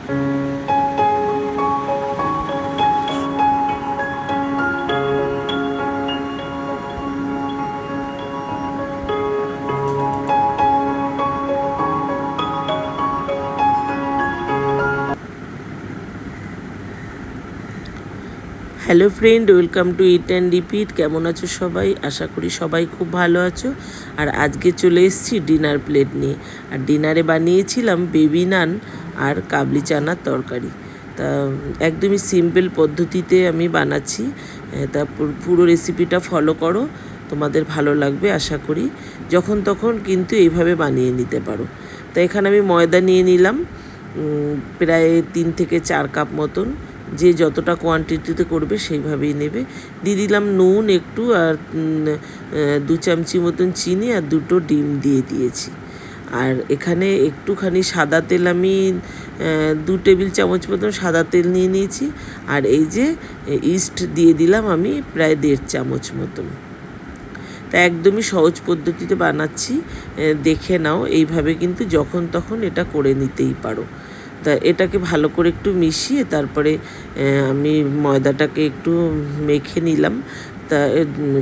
Hello friend, welcome to it and repeat. কেমন আছো সবাই? আশা করি সবাই খুব ভালো আছো। আর আজকে চলে এসেছি ডিনার প্লেট নিয়ে। আর ডিনারে বানিয়েছিলাম বেবি নান আর কাবলি চানার তরকারি। তা একদমই সিম্পল পদ্ধতিতে আমি বানাচ্ছি। তা পুরো রেসিপিটা ফলো করো, তোমাদের ভালো লাগবে আশা করি। যখন তখন কিন্তু এইভাবে বানিয়ে নিতে পারো। তা এখানে আমি ময়দা নিয়ে নিলাম প্রায় 3 থেকে 4 কাপ মতন। যে যতটা কোয়ান্টিটিতে করবে সেইভাবেই নেবে। দিয়ে দিলাম নুন একটু, আর 2 চামচি মতন চিনি, আর 2টো ডিম দিয়ে দিয়েছি। আর এখানে একটুখানি সাদা তেল আমি 2 টেবিল চামচ মতন সাদা তেল নিয়ে নিয়েছি। আর এই যে ইস্ট দিয়ে দিলাম আমি প্রায় 1.5 চামচ মতন। তা একদমই সহজ পদ্ধতিতে বানাচ্ছি, দেখে নাও। এইভাবে কিন্তু যখন তখন এটা করে নিতেই পারো। তা এটাকে ভালো করে একটু মিশিয়ে তারপরে আমি ময়দাটাকে একটু মেখে নিলাম। তা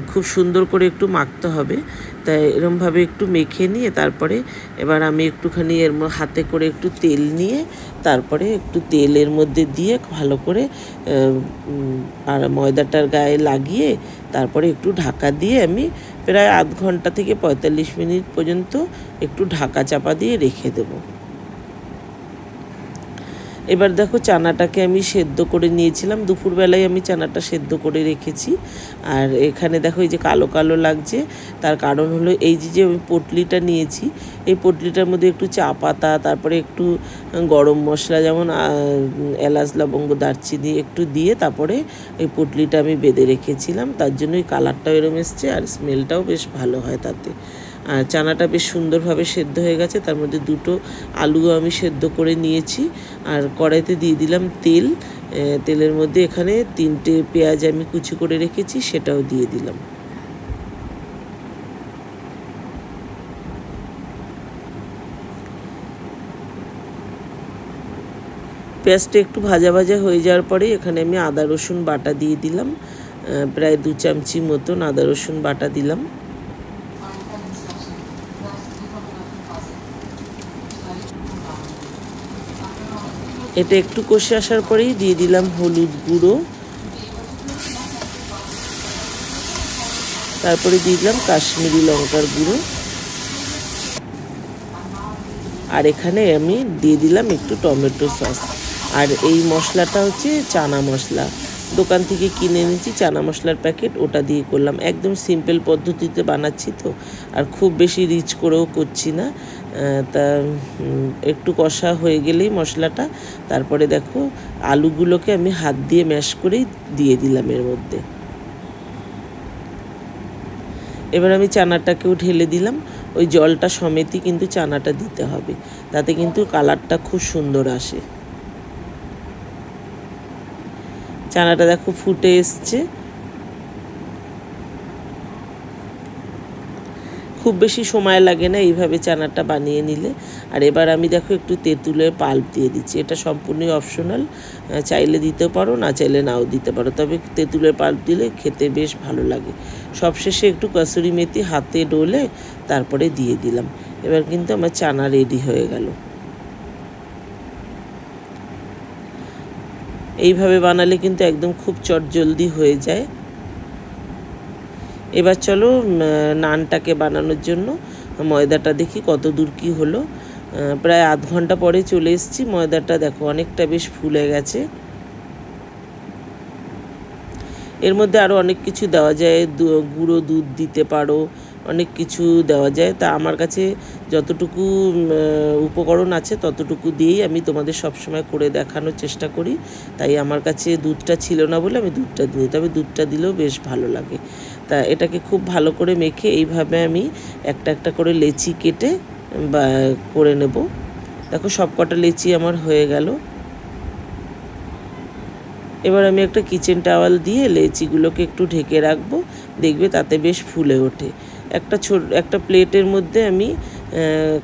খুব সুন্দর করে একটু মাখতে হবে। তা এরমভাবে একটু মেখে নিয়ে তারপরে এবার আমি একটুখানি হাতে করে একটু তেল নিয়ে তারপরে একটু তেলের মধ্যে দিয়ে ভালো করে আর ময়দাটার গায়ে লাগিয়ে তারপরে একটু ঢাকা দিয়ে আমি প্রায় আধ ঘন্টা থেকে 45 মিনিট পর্যন্ত একটু ঢাকা চাপা দিয়ে রেখে দেবো। এবার দেখো, চানাটাকে আমি সেদ্ধ করে নিয়েছিলাম। দুপুরবেলায় আমি চানাটা সেদ্ধ করে রেখেছি। আর এখানে দেখো এই যে কালো কালো লাগছে, তার কারণ হলো এই যে আমি পটলিটা নিয়েছি, এই পটলিটার মধ্যে একটু চা পাতা, তারপরে একটু গরম মশলা যেমন এলাচ লবঙ্গ দারচিনি একটু দিয়ে তারপরে এই পটলিটা আমি বেঁধে রেখেছিলাম। তার জন্য এই কালারটাও এরম এসছে, আর স্মেলটাও বেশ ভালো হয় তাতে। আর চানাটা বেশ সুন্দরভাবে সেদ্ধ হয়ে গেছে। তার মধ্যে 2টো আলুও আমি সেদ্ধ করে নিয়েছি। আর কড়াইতে দিয়ে দিলাম তেল। তেলের মধ্যে এখানে 3টে পেঁয়াজ আমি কুচি করে রেখেছি, সেটাও দিয়ে দিলাম। পেঁয়াজটা একটু ভাজা ভাজা হয়ে যাওয়ার পরে এখানে আমি আদা রসুন বাটা দিয়ে দিলাম। প্রায় 2 চামচি মতন আদা রসুন বাটা দিলাম। এটা একটু কষে আসার পরেই দিয়ে দিলাম হলুদ গুঁড়ো, তারপরে দিয়ে দিলাম কাশ্মীরি লঙ্কার গুঁড়ো, আর এখানে আমি দিয়ে দিলাম একটু টমেটো সস। আর এই মশলাটা হচ্ছে চানা মশলা, দোকান থেকে কিনে এনেছি চানা মশলার প্যাকেট, ওটা দিয়ে করলাম। একদম সিম্পল পদ্ধতিতে বানাচ্ছি তো, আর খুব বেশি রিচ করেও করছি না। তা একটু কষা হয়ে গেলেই মশলাটা, তারপরে দেখো আলুগুলোকে আমি হাত দিয়ে ম্যাশ করেই দিয়ে দিলাম এর মধ্যে। এবার আমি চানাটাকেও ঢেলে দিলাম। ওই জলটা সমেতই কিন্তু চানাটা দিতে হবে, তাতে কিন্তু কালারটা খুব সুন্দর আসে। চানাটা দেখো ফুটে এসছে। খুব বেশি সময় লাগে না এইভাবে চানাটা বানিয়ে নিলে। আর এবার আমি দেখো একটু তেঁতুলের পাল্প দিয়ে দিচ্ছি। এটা সম্পূর্ণই অপশনাল, চাইলে দিতে পারো, না চাইলে নাও দিতে পারো, তবে তেঁতুলের পাল্প দিলে খেতে বেশ ভালো লাগে। সবশেষে একটু কসুরি মেথি হাতে ডলে তারপরে দিয়ে দিলাম। এবার কিন্তু আমার চানা রেডি হয়ে গেল। এইভাবে বানালে কিন্তু একদম খুব চটজলদি হয়ে যায়। এবার চলো নানটাকে বানানোর জন্য ময়দাটা দেখি কত দূর কী হলো। প্রায় আধ ঘন্টা পরে চলে এসেছি। ময়দাটা দেখো অনেকটা বেশ ফুলে গেছে। এর মধ্যে আরও অনেক কিছু দেওয়া যায়, গুঁড়ো দুধ দিতে পারো, অনেক কিছু দেওয়া যায়। তা আমার কাছে যতটুকু উপকরণ আছে ততটুকু দিয়েই আমি তোমাদের সবসময় করে দেখানোর চেষ্টা করি। তাই আমার কাছে দুধটা ছিল না বলে আমি দুধটা দিই, তবে দুধটা দিলেও বেশ ভালো লাগে। তা এটাকে খুব ভালো করে মেখে এইভাবে আমি একটা একটা করে লেচি কেটে বা করে নেব। দেখো সবকটা লেচি আমার হয়ে গেল। এবার আমি একটা কিচেন টাওয়াল দিয়ে লেচিগুলোকে একটু ঢেকে রাখবো, দেখবে তাতে বেশ ফুলে ওঠে। একটা প্লেটের মধ্যে আমি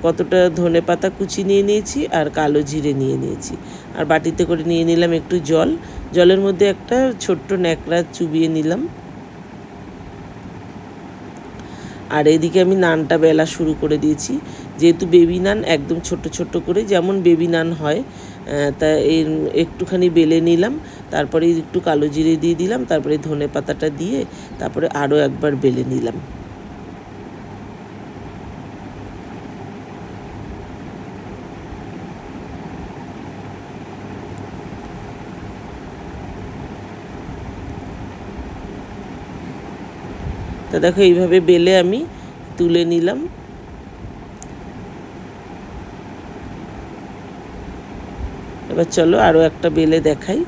কতটা ধনেপাতা কুচি নিয়ে নিয়েছি আর কালো জিরে নিয়ে নিয়েছি। আর বাটিতে করে নিয়ে নিলাম একটু জল, জলের মধ্যে একটা ছোট্ট ন্যাকড়া চুবিয়ে নিলাম। আর এদিকে আমি নানটা বেলা শুরু করে দিয়েছি, যেহেতু বেবি নান একদম ছোট ছোট করে যেমন বেবি নান হয় তা এর একটুখানি বেলে নিলাম, তারপরে একটু কালো জিরে দিয়ে দিলাম, তারপরে ধনে পাতাটা দিয়ে তারপরে আরও একবার বেলে নিলাম। তা দেখো এইভাবে বেলে আমি তুলে নিলাম। এবার চলো আরও একটা বেলে দেখাই,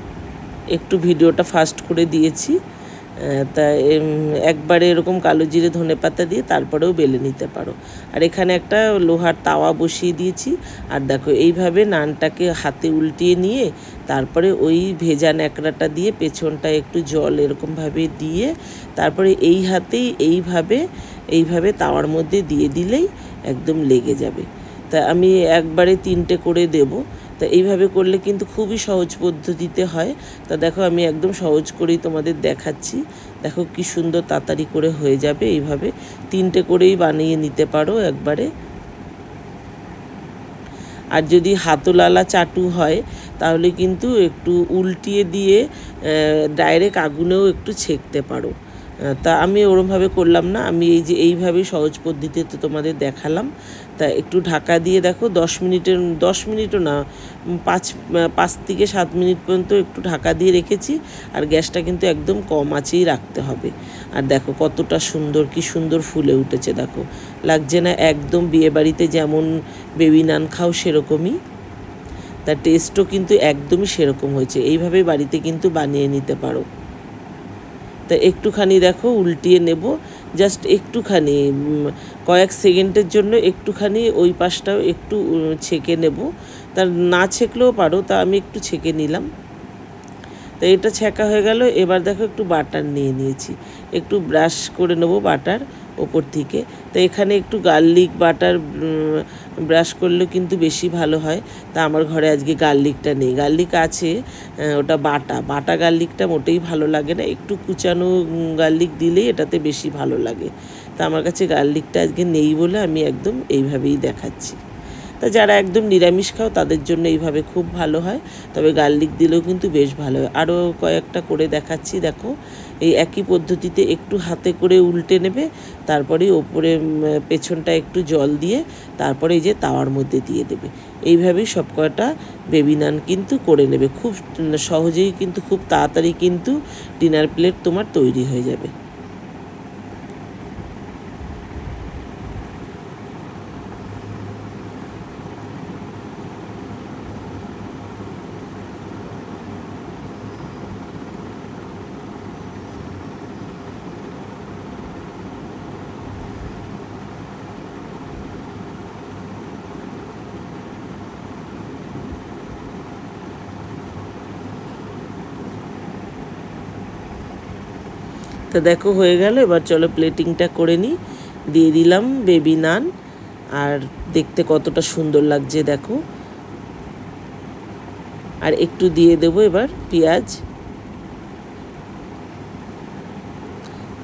একটু ভিডিওটা ফাস্ট করে দিয়েছি। তা একবারে এরকম কালো জিরে ধনে পাতা দিয়ে তারপরেও বেলে নিতে পারো। আর এখানে একটা লোহার তাওয়া বসিয়ে দিয়েছি। আর দেখো এইভাবে নানটাকে হাতে উল্টিয়ে নিয়ে তারপরে ওই ভেজা ন্যাকড়াটা দিয়ে পেছনটা একটু জল এরকমভাবে দিয়ে তারপরে এই হাতেই এইভাবে তাওয়ার মধ্যে দিয়ে দিলেই একদম লেগে যাবে। তা আমি একবারে 3টে করে দেবো। তা এইভাবে করলে কিন্তু খুবই সহজ পদ্ধতিতে হয়। তা দেখো আমি একদম সহজ করেই তোমাদের দেখাচ্ছি। দেখো কি সুন্দর তাড়াতাড়ি করে হয়ে যাবে। এইভাবে 3টে করেই বানিয়ে নিতে পারো একবারে। আর যদি হাতলালা চাটু হয় তাহলে কিন্তু একটু উল্টিয়ে দিয়ে ডাইরেক্ট আগুনেও একটু ছেঁকতে পারো। তা আমি ওরমভাবে করলাম না, আমি এইভাবেই সহজ পদ্ধতিতে তোমাদের দেখালাম। তা একটু ঢাকা দিয়ে দেখো 10 মিনিটও না, 5 থেকে 7 মিনিট পর্যন্ত একটু ঢাকা দিয়ে রেখেছি। আর গ্যাসটা কিন্তু একদম কম আঁচেই রাখতে হবে। আর দেখো কতটা সুন্দর, কি সুন্দর ফুলে উঠেছে, দেখো লাগছে না একদম বিয়েবাড়িতে যেমন বেবি নান খাও সেরকমই। তার টেস্টও কিন্তু একদমই সেরকম হয়েছে। এইভাবে বাড়িতে কিন্তু বানিয়ে নিতে পারো। তা একটুখানি দেখো উল্টিয়ে নেব, জাস্ট একটুখানি কয়েক সেকেন্ডের জন্য একটুখানি ওই পাশটাও একটু ছেঁকে নেব। তা না ছেঁকলেও পারো, তা আমি একটু ছেঁকে নিলাম। তো এটা ছেঁকা হয়ে গেল। এবার দেখো একটু বাটার নিয়ে নিয়েছি, একটু ব্রাশ করে নেব বাটার ওপর থেকে। তো এখানে একটু গার্লিক বাটার ব্রাশ করলে কিন্তু বেশি ভালো হয়। তা আমার ঘরে আজকে গার্লিকটা নেই, গার্লিক আছে ওটা বাটা গার্লিকটা মোটেই ভালো লাগে না, একটু কুচানো গার্লিক দিলেই এটাতে বেশি ভালো লাগে। তা আমার কাছে গার্লিকটা আজকে নেই বলে আমি একদম এইভাবেই দেখাচ্ছি। তা যারা একদম নিরামিষ খাও তাদের জন্য এইভাবে খুব ভালো হয়, তবে গার্লিক দিলেও কিন্তু বেশ ভালো হয়। আরও কয়েকটা করে দেখাচ্ছি। দেখো এই একই পদ্ধতিতে একটু হাতে করে উল্টে নেবে, তারপরে ওপরে পেছনটা একটু জল দিয়ে তারপরে এই যে তাওয়ার মধ্যে দিয়ে দেবে। এইভাবেই সব কয়টা বেবি নান কিন্তু করে নেবে, খুব সহজেই কিন্তু খুব তাড়াতাড়ি কিন্তু ডিনার প্লেট তোমার তৈরি হয়ে যাবে। তো দেখো হয়ে গেল। এবার চলো প্লেটিংটা করে নিই। দিয়ে দিলাম বেবি নান, আর দেখতে কতটা সুন্দর লাগছে দেখো। আর একটু দিয়ে দেবো এবার পেঁয়াজ,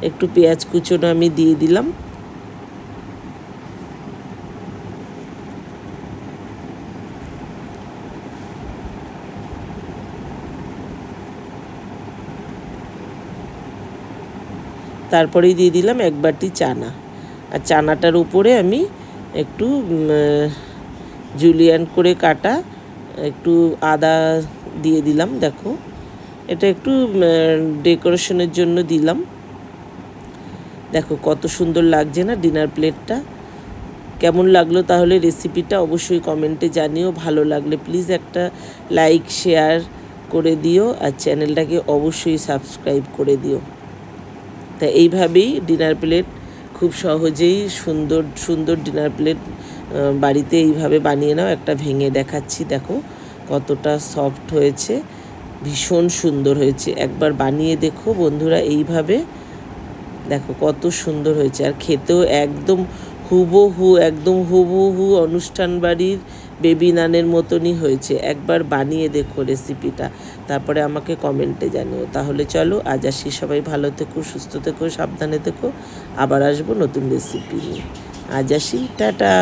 একটু পেঁয়াজ কুচোনো আমি দিয়ে দিলাম। তারপরেই দিয়ে দিলাম 1 বাটি চানা। আর চানাটার উপরে আমি একটু জুলিয়ান করে কাটা একটু আদা দিয়ে দিলাম। দেখো এটা একটু ডেকোরেশনের জন্য দিলাম। দেখো কত সুন্দর লাগছে না ডিনার প্লেটটা। কেমন লাগলো তাহলে রেসিপিটা অবশ্যই কমেন্টে জানিও। ভালো লাগলে প্লিজ একটা লাইক শেয়ার করে দিও, আর চ্যানেলটাকে অবশ্যই সাবস্ক্রাইব করে দিও। তা এইভাবেই ডিনার প্লেট খুব সহজেই সুন্দর সুন্দর ডিনার প্লেট বাড়িতে এইভাবে বানিয়ে নাও। একটা ভেঙে দেখাচ্ছি, দেখো কতটা সফট হয়েছে, ভীষণ সুন্দর হয়েছে। একবার বানিয়ে দেখো বন্ধুরা এইভাবে, দেখো কত সুন্দর হয়েছে। আর খেতেও একদম হুবহু একদম হুবহু অনুষ্ঠান বাড়ির বেবি নানের মতনই হয়েছে। একবার বানিয়ে দেখো রেসিপিটা, তারপরে আমাকে কমেন্টে জানিও। তাহলে চলো আজ আসি, সবাই ভালো থেকো, সুস্থ থেকো, সাবধানে থেকো। আবার আসবো নতুন রেসিপি নিয়ে। আজ আসি, টাটা।